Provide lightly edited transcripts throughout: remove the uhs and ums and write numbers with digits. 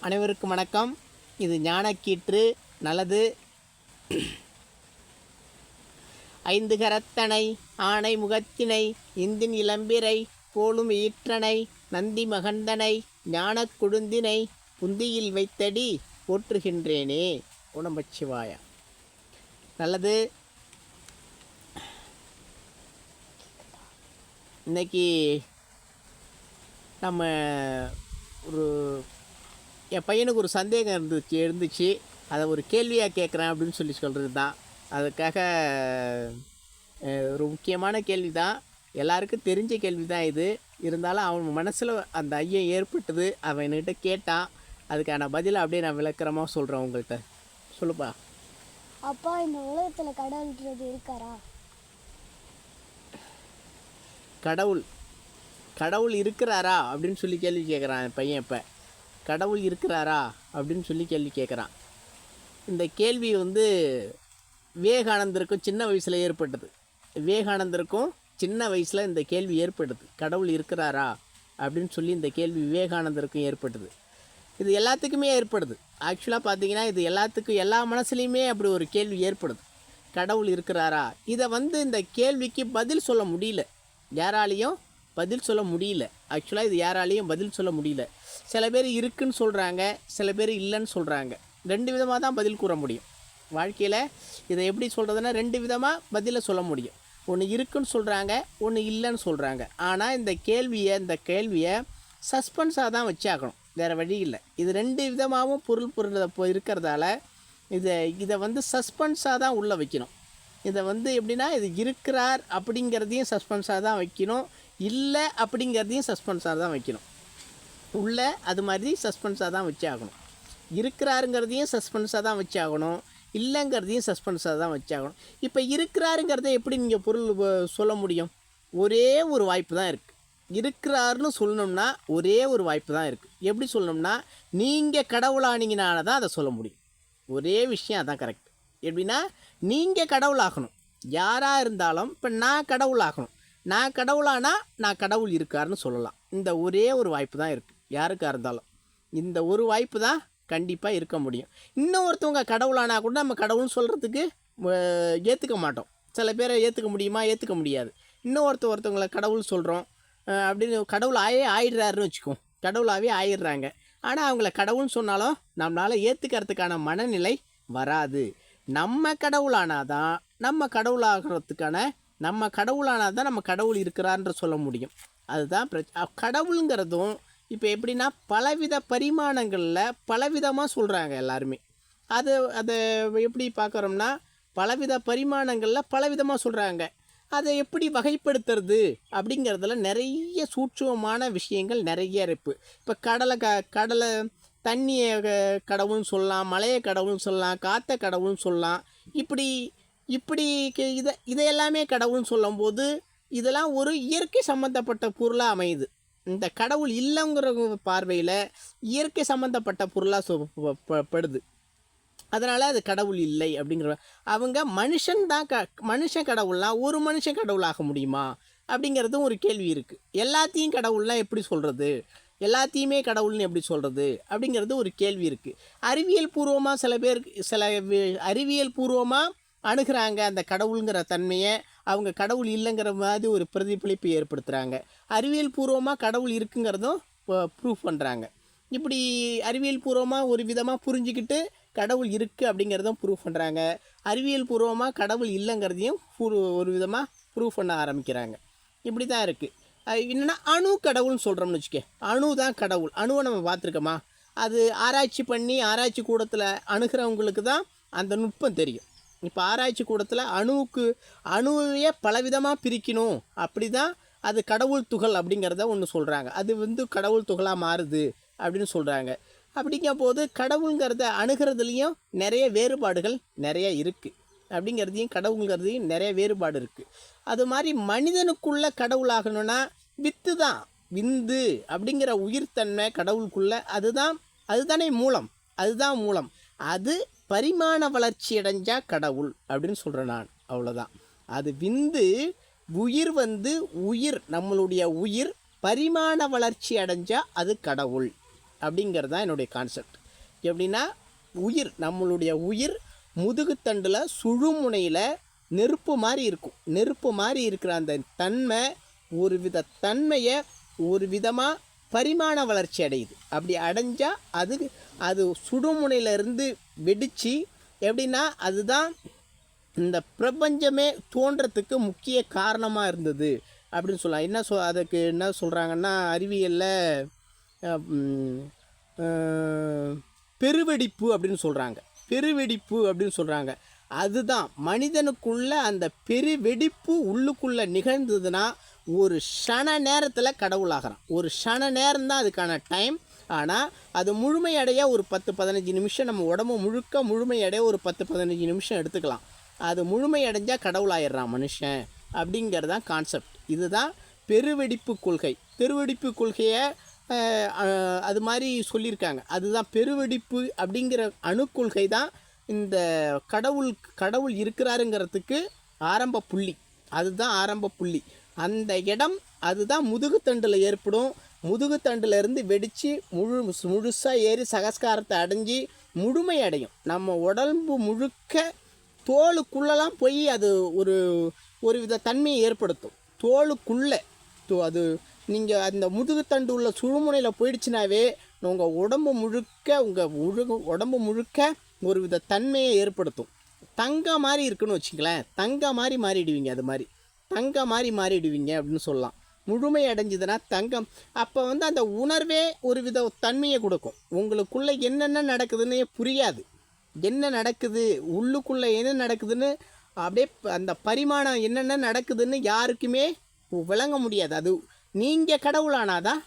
அனைவருக்கும் வணக்கம். இது ஞானக்கீற்று நல்லது. ஐந்து கரத்தனை ஆனை முகத்தினை இந்தின் இளம்பிரை போலும் ஈற்றனை நந்தி மகந்தனை ஞானக் குழுந்தினை புந்தியில் வைத்தடி போற்றுகின்றேனே. உணமச்சிவாய. நல்லது. இன்னைக்கு நம்ம என் பையனுக்கு ஒரு சந்தேகம் இருந்துச்சு. அதை ஒரு கேள்வியாக கேட்குறேன் அப்படின்னு சொல்கிறது தான். அதுக்காக ஒரு முக்கியமான கேள்வி தான், எல்லாருக்கும் தெரிஞ்ச கேள்வி தான் இது. இருந்தாலும் அவன் மனசில் அந்த ஐயம் ஏற்பட்டது, அவன் என்கிட்ட கேட்டான். அதுக்கான பதிலை அப்படியே நான் விளக்கரமாக சொல்கிறேன் உங்கள்கிட்ட. சொல்லுப்பா. அப்பா, இந்த உலகத்தில் கடவுள்ன்றது இருக்காரா? கடவுள் இருக்கிறாரா அப்படின்னு சொல்லி கேள்வி கேட்குறான் என் பையன். இப்போ கடவுள் இருக்கிறாரா அப்படின்னு சொல்லி கேள்வி கேட்குறான். இந்த கேள்வி விவேகானந்தருக்கும் சின்ன வயசில் ஏற்பட்டது. விவேகானந்தருக்கும் சின்ன வயசில் இந்த கேள்வி ஏற்பட்டது. கடவுள் இருக்கிறாரா அப்படின்னு சொல்லி இந்த கேள்வி விவேகானந்தருக்கும் ஏற்பட்டது. இது எல்லாத்துக்குமே ஏற்படுது. ஆக்சுவலாக பார்த்தீங்கன்னா இது எல்லாத்துக்கும் எல்லா மனசுலையுமே அப்படி ஒரு கேள்வி ஏற்படுது. கடவுள் இருக்கிறாரா? இதை இந்த கேள்விக்கு பதில் சொல்ல முடியல, யாராலையும் பதில் சொல்ல முடியல. ஆக்சுவலாக இது யாராலையும் பதில் சொல்ல முடியல. சில பேர் இருக்குன்னு சொல்கிறாங்க, சில பேர் இல்லைன்னு சொல்கிறாங்க. ரெண்டு விதமாக தான் பதில் கூற முடியும் வாழ்க்கையில். இதை எப்படி சொல்கிறதுனா, ரெண்டு விதமாக பதிலை சொல்ல முடியும். ஒன்று இருக்குன்னு சொல்கிறாங்க, ஒன்று இல்லைன்னு சொல்கிறாங்க. ஆனால் இந்த கேள்வியை சஸ்பென்ஸாக தான் வச்சாக்கணும், வேறு வழி இல்லை. இது ரெண்டு விதமாகவும் பொருள் இருக்கிறதால இதை சஸ்பென்ஸாக தான் உள்ளே வைக்கணும். இதை எப்படின்னா, இது இருக்கிறார் அப்படிங்கிறதையும் சஸ்பென்ஸாக தான் வைக்கணும், இல்லை அப்படிங்கிறதையும் சஸ்பென்ஸாக தான் வைக்கணும். உள்ள அது மாதிரி சஸ்பென்ஸாக தான் வச்சாகணும். இருக்கிறாருங்கிறதையும் சஸ்பென்ஸாக தான் வச்சாகணும், இல்லைங்கிறதையும் சஸ்பென்ஸாக தான் வச்சாகணும். இப்போ இருக்கிறாருங்கிறத எப்படி நீங்கள் பொருள் சொல்ல முடியும்? ஒரே ஒரு வாய்ப்பு தான் இருக்குது. இருக்கிறாருன்னு சொல்லணும்னா ஒரே ஒரு வாய்ப்பு தான் இருக்குது. எப்படி சொல்லணும்னா, நீங்கள் கடவுளானீங்கனால தான் அதை சொல்ல முடியும். ஒரே விஷயம் அதான் கரெக்ட். எப்படின்னா, நீங்கள் கடவுளாகணும். யாராக இருந்தாலும் இப்போ நான் கடவுளாகணும். நான் கடவுளானா நான் கடவுள் இருக்காருன்னு சொல்லலாம். இந்த ஒரே ஒரு வாய்ப்பு தான் இருக்குது யாருக்காக இருந்தாலும். இந்த ஒரு வாய்ப்பு தான் கண்டிப்பாக இருக்க முடியும். இன்னொருத்தவங்க கடவுளானா கூட நம்ம கடவுள்னு சொல்கிறதுக்கு ஏற்றுக்க மாட்டோம். சில பேரை ஏற்றுக்க முடியுமா? ஏற்றுக்க முடியாது. ஒருத்தவங்களை கடவுள் சொல்கிறோம் அப்படின்னு கடவுள் ஆயிடுறாருன்னு வச்சுக்கோம். கடவுளாகவே ஆயிடுறாங்க. ஆனால் அவங்கள கடவுள்னு சொன்னாலும் நம்மளால் ஏற்றுக்கிறதுக்கான மனநிலை வராது. நம்ம கடவுளானால் தான் நம்ம கடவுள் இருக்கிறான்ற சொல்ல முடியும். அதுதான் கடவுளுங்கிறதும் இப்போ எப்படின்னா, பலவித பரிமாணங்களில் பலவிதமாக சொல்கிறாங்க எல்லாருமே. அதை எப்படி பார்க்குறோம்னா, பலவித பரிமாணங்களில் பலவிதமாக சொல்கிறாங்க. அதை எப்படி வகைப்படுத்துறது அப்படிங்கிறதுல நிறைய சூட்சுமமான விஷயங்கள் நிறைய இருக்குது. இப்போ கடலை தண்ணியை கடவுள்னு சொல்லலாம், மலையை கடவுள்னு சொல்லலாம், காற்றை கடவுள்னு சொல்லலாம். இப்படி இதையெல்லாமே கடவுள்னு சொல்லும்போது இதெல்லாம் ஒரு இயற்கை சம்மந்தப்பட்ட பொருளாக அமையுது. இந்த கடவுள் இல்லைங்கிற பார்வையில் இயற்கை சம்மந்தப்பட்ட பொருளாக படுது. அதனால் அது கடவுள் இல்லை அப்படிங்கிற அவங்க மனுஷன் கடவுள்லாம் ஒரு மனுஷன் கடவுளாக முடியுமா அப்படிங்கிறதும் ஒரு கேள்வி இருக்குது. எல்லாத்தையும் கடவுள்லாம் எப்படி சொல்கிறது, எல்லாத்தையுமே கடவுள்னு எப்படி சொல்கிறது அப்படிங்கிறது ஒரு கேள்வி இருக்குது. அறிவியல் பூர்வமாக அணுகிறாங்க அந்த கடவுளுங்கிற தன்மையை. அவங்க கடவுள் இல்லைங்கிற மாதிரி ஒரு பிரதிபலிப்பு ஏற்படுத்துகிறாங்க. அறிவியல் பூர்வமாக கடவுள் இருக்குங்கிறதும் ப்ரூஃப் பண்ணுறாங்க. இப்படி அறிவியல் பூர்வமாக ஒரு விதமாக புரிஞ்சுக்கிட்டு கடவுள் இருக்குது அப்படிங்கிறதும் ப்ரூஃப் பண்ணுறாங்க. அறிவியல் பூர்வமாக கடவுள் இல்லைங்கிறதையும் ஒரு விதமாக ப்ரூஃப் பண்ண ஆரம்பிக்கிறாங்க. இப்படி தான் இருக்குது. என்னென்னா, அணு கடவுள்னு சொல்கிறோம்னு வச்சுக்க. அணு தான் கடவுள். அணுவை நம்ம பார்த்துருக்கோமா? அது ஆராய்ச்சி கூடத்தில் அணுகிறவங்களுக்கு தான் அந்த நுட்பம் தெரியும். இப்போ ஆராய்ச்சி கூடத்தில் அணுவையே பலவிதமாக பிரிக்கணும், அப்படி தான் அது கடவுள் துகள் அப்படிங்கிறத ஒன்று சொல்கிறாங்க. அது கடவுள் துகளாக மாறுது அப்படின்னு சொல்கிறாங்க. அப்படிங்கும் போது கடவுளுங்கிறத அணுகிறதுலேயும் நிறைய வேறுபாடுகள் நிறைய இருக்குது அப்படிங்கிறதையும் கடவுளுங்கிறதையும் நிறைய வேறுபாடு இருக்குது. அது மாதிரி மனிதனுக்குள்ளே கடவுளாகணும்னா விந்து அப்படிங்கிற உயிர்த்தன்மை கடவுளுக்குள்ளே அதுதானே மூலம். அது பரிமாண வளர்ச்சி அடைஞ்சால் கடவுள் அப்படின்னு சொல்கிறேன் நான். அவ்வளோதான். அது உயிர் நம்மளுடைய உயிர் பரிமாண வளர்ச்சி அடைஞ்சால் அது கடவுள் அப்படிங்கிறது தான் என்னுடைய கான்செப்ட். எப்படின்னா உயிர், நம்மளுடைய உயிர் முதுகுத்தண்டில் சுழுமுனையில் நெருப்பு மாதிரி இருக்கும். நெருப்பு மாதிரி இருக்கிற அந்த தன்மை ஒரு வித தன்மையை ஒரு விதமாக பரிமாண வளர்ச்சி அடையுது. அப்படி அடைஞ்சால் அது சுடுமுனையிலேருந்து வெடித்து எப்படின்னா அதுதான் இந்த பிரபஞ்சமே தோன்றத்துக்கு முக்கிய காரணமாக இருந்தது அப்படின்னு சொல்லலாம். அதுக்கு என்ன சொல்கிறாங்கன்னா அறிவியலில் பெருவெடிப்பு அப்படின்னு சொல்கிறாங்க. பெருவெடிப்பு அப்படின்னு சொல்கிறாங்க. அதுதான் மனிதனுக்குள்ள அந்த பெருவெடிப்பு உள்ளுக்குள்ளே நிகழ்ந்ததுன்னா ஒரு க்ஷண நேரத்தில் கடவுளாகிறான். ஒரு க்ஷண நேரம்தான் அதுக்கான டைம். ஆனால் அது முழுமையடைய ஒரு 10-15 நிமிஷம், நம்ம உடம்பு முழுக்க முழுமையடைய ஒரு 10-15 நிமிஷம் எடுத்துக்கலாம். அது முழுமையடைஞ்சால் கடவுளாயிடுறான் மனுஷன் அப்படிங்கிறதான் கான்செப்ட். இதுதான் பெருவெடிப்பு கொள்கை. பெருவெடிப்பு கொள்கையை அது மாதிரி சொல்லியிருக்காங்க. அதுதான் பெருவெடிப்பு அப்படிங்கிற அணுக்கொள்கை தான் இந்த கடவுள் இருக்கிறாருங்கிறதுக்கு ஆரம்ப புள்ளி. அதுதான் ஆரம்ப புள்ளி. அந்த இடம் அதுதான் முதுகுத்தண்டில் ஏற்படும். முதுகுத்தண்டிலிருந்து வெடித்து முழுசாக ஏறி சகஸ்காரத்தை அடைஞ்சி முழுமை அடையும். நம்ம உடம்பு முழுக்க தோலுக்குள்ளெல்லாம் போய் அது ஒரு வித தன்மையை ஏற்படுத்தும். தோலுக்குள்ளே அது நீங்கள் அந்த முதுகுத்தண்டு உள்ள சுழுமுனையில் போயிடுச்சுனாவே உங்கள் உடம்பு முழுக்க ஒரு வித தன்மையை ஏற்படுத்தும். தங்கம் மாதிரி இருக்குன்னு வச்சுங்களேன். தங்கம் மாதிரி மாறிடுவீங்க. அது மாதிரி தங்கம் மாதிரி மாறிடுவீங்க அப்படின்னு சொல்லலாம். முழுமை அடைஞ்சதுன்னா தங்கம். அப்போ அந்த உணர்வே ஒரு வித தன்மையை கொடுக்கும். உங்களுக்குள்ளே என்னென்ன நடக்குதுன்னு புரியாது. என்ன நடக்குது உள்ளுக்குள்ளே என்ன நடக்குதுன்னு அப்படியே அந்த பரிமாணம் என்னென்ன நடக்குதுன்னு யாருக்குமே விளங்க முடியாது. அது நீங்கள் கடவுளானாதான்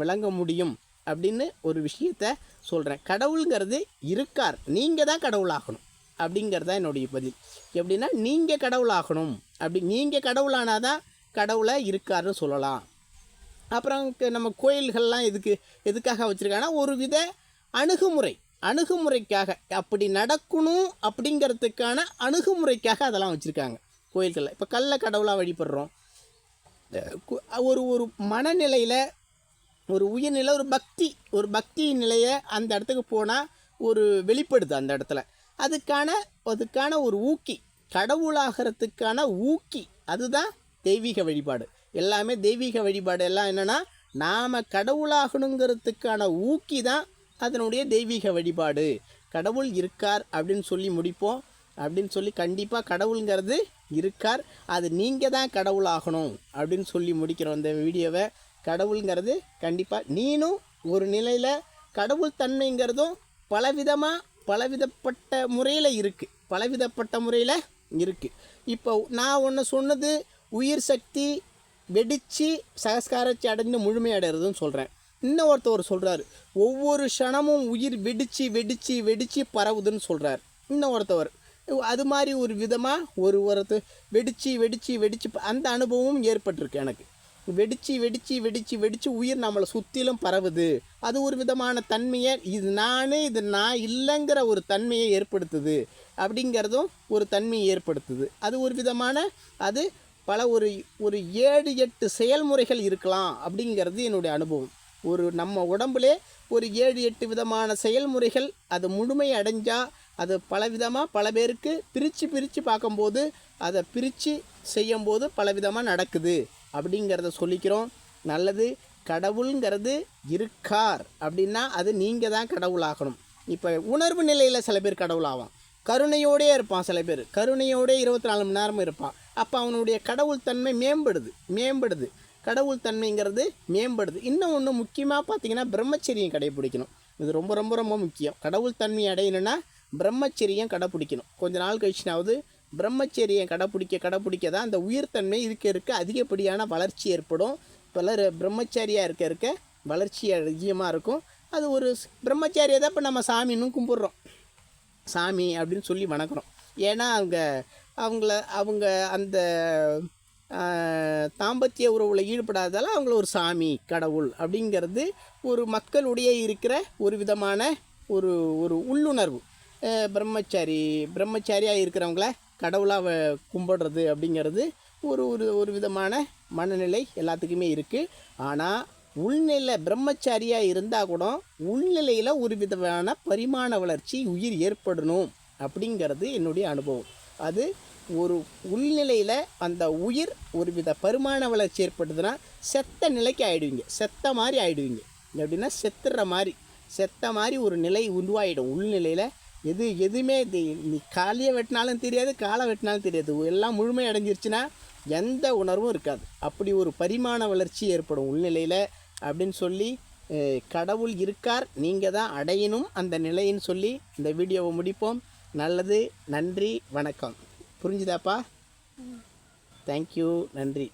விளங்க முடியும் அப்படின்னு ஒரு விஷயத்த சொல்கிறேன். கடவுளுங்கிறது இருக்கார், நீங்கள் தான் கடவுளாகணும் அப்படிங்கிறதான் என்னுடைய பதில். எப்படின்னா நீங்கள் கடவுளாகணும். நீங்கள் கடவுளானாதான் கடவுளை இருக்காருன்னு சொல்லலாம். அப்புறம் நம்ம கோயில்கள்லாம் எதுக்காக வச்சுருக்காங்கன்னா ஒரு வித அணுகுமுறைக்காக அப்படி நடக்கணும் அப்படிங்கிறதுக்கான அணுகுமுறைக்காக அதெல்லாம் வச்சுருக்காங்க கோயில்களில். இப்போ கடவுளாக வழிபடுறோம். ஒரு மனநிலையில் ஒரு உயிர்நிலை, ஒரு பக்தி நிலையை அந்த இடத்துக்கு போனால் ஒரு வெளிப்படுது. அந்த இடத்துல அதுக்கான ஒரு ஊக்கி, கடவுளாகிறதுக்கான ஊக்கி, அதுதான் தெய்வீக வழிபாடு. எல்லாமே தெய்வீக வழிபாடு எல்லாம் என்னென்னா நாம் கடவுளாகணுங்கிறதுக்கான ஊக்கி தான் அதனுடைய தெய்வீக வழிபாடு. கடவுள் இருக்கார் அப்படின்னு சொல்லி முடிப்போம். அப்படின்னு சொல்லி கண்டிப்பாக கடவுளுங்கிறது இருக்கார், அது நீங்கள் தான் கடவுளாகணும் அப்படின்னு சொல்லி முடிக்கிறோம் இந்த வீடியோவை. கடவுளுங்கிறது கண்டிப்பாக நீனும் ஒரு நிலையில் கடவுள் தன்மைங்கிறதும் பலவிதப்பட்ட முறையில் இருக்குது. இப்போ நான் ஒன்று சொன்னது உயிர் சக்தி வெடித்து சகஸ்காரத்தை அடைந்து முழுமை அடைகிறதுன்னு சொல்கிறேன். இன்னொருத்தவர் சொல்கிறார் ஒவ்வொரு க்ஷணமும் உயிர் வெடித்து பரவுதுன்னு சொல்கிறார். இன்னொருத்தவர் அது மாதிரி ஒரு விதமாக ஒருத்தர் வெடித்து அந்த அனுபவமும் ஏற்பட்டிருக்கு எனக்கு. வெடித்து உயிர் நம்மளை சுற்றிலும் பரவுது. அது ஒரு விதமான தன்மையை இது நான் இல்லைங்கிற ஒரு தன்மையை ஏற்படுத்துது. அப்படிங்கிறதும் ஒரு தன்மையை ஏற்படுத்துது. அது ஒரு விதமான அது பல ஒரு 7-8 செயல்முறைகள் இருக்கலாம் அப்படிங்கிறது என்னுடைய அனுபவம். நம்ம உடம்புலே ஒரு 7-8 விதமான செயல்முறைகள் அது முழுமை அடைஞ்சால் அது பல பேருக்கு பிரித்து பார்க்கும்போது அதை பிரித்து செய்யும்போது பலவிதமாக நடக்குது அப்படிங்கிறத சொல்லிக்கிறோம். நல்லது. கடவுளுங்கிறது இருக்கார் அப்படின்னா அது நீங்கள் தான் கடவுளாகணும். இப்போ உணர்வு நிலையில் சில பேர் கடவுளாவான். கருணையோடே இருப்பான். சில பேர் கருணையோடே 24 மணி நேரமும் இருப்பான். அப்போ அவனுடைய கடவுள் தன்மை மேம்படுது. கடவுள் தன்மைங்கிறது மேம்படுது. இன்னும் ஒன்று முக்கியமாக பார்த்தீங்கன்னா பிரம்மச்சரியம் கடைப்பிடிக்கணும். இது ரொம்ப ரொம்ப ரொம்ப முக்கியம். கடவுள் தன்மை அடையணுன்னா பிரம்மச்சரியம் கடைப்பிடிக்கணும். கொஞ்ச நாள் கழிச்சுனாவது பிரம்மச்சரியம் கடைப்பிடிக்க தான் அந்த உயிர்த்தன்மை இருக்க அதிகப்படியான வளர்ச்சி ஏற்படும். பலர் பிரம்மச்சாரியாக இருக்க வளர்ச்சி அதிகமாக இருக்கும். அது ஒரு பிரம்மச்சாரியை தான் இப்போ நம்ம சாமின்னு கும்பிட்றோம். சாமி அப்படின்னு சொல்லி வணங்குறோம். ஏன்னா அவங்க அந்த தாம்பத்திய உறவில் ஈடுபடாததால் அவங்கள ஒரு சாமி கடவுள் அப்படிங்கிறது ஒரு மக்களுடைய இருக்கிற ஒரு விதமான ஒரு உள்ளுணர்வு. பிரம்மச்சாரியாக இருக்கிறவங்கள கடவுளாக கும்பிடுறது அப்படிங்கிறது ஒரு விதமான மனநிலை எல்லாத்துக்குமே இருக்குது. ஆனால் உள்நிலை பிரம்மச்சாரியாக இருந்தால் கூட உள்நிலையில் ஒரு விதமான பரிமாண வளர்ச்சி உயிர் ஏற்படணும் அப்படிங்கிறது என்னுடைய அனுபவம். அது ஒரு உள்நிலையில் அந்த உயிர் ஒரு வித பரிமாண வளர்ச்சி ஏற்படுதுன்னா செத்த நிலைக்கு ஆகிடுவீங்க, செத்த மாதிரி ஆகிடுவீங்க. எப்படின்னா செத்த மாதிரி ஒரு நிலை உருவாகிடும். உள்நிலையில் எதுவுமே நீ காலையே வெட்டினாலும் தெரியாது, காலை வெட்டினாலும் தெரியாது, எல்லாம் முழுமை அடைஞ்சிருச்சுன்னா எந்த உணர்வும் இருக்காது. அப்படி ஒரு பரிமாண வளர்ச்சி ஏற்படும் உள்நிலையில் அப்படின்னு சொல்லி கடவுள் இருக்கார், நீங்கள் தான் அடையணும் அந்த நிலைன்னு சொல்லி இந்த வீடியோவை முடிப்போம். நல்லது, நன்றி, வணக்கம். புரிஞ்சுதாப்பா? தேங்க்யூ, நன்றி.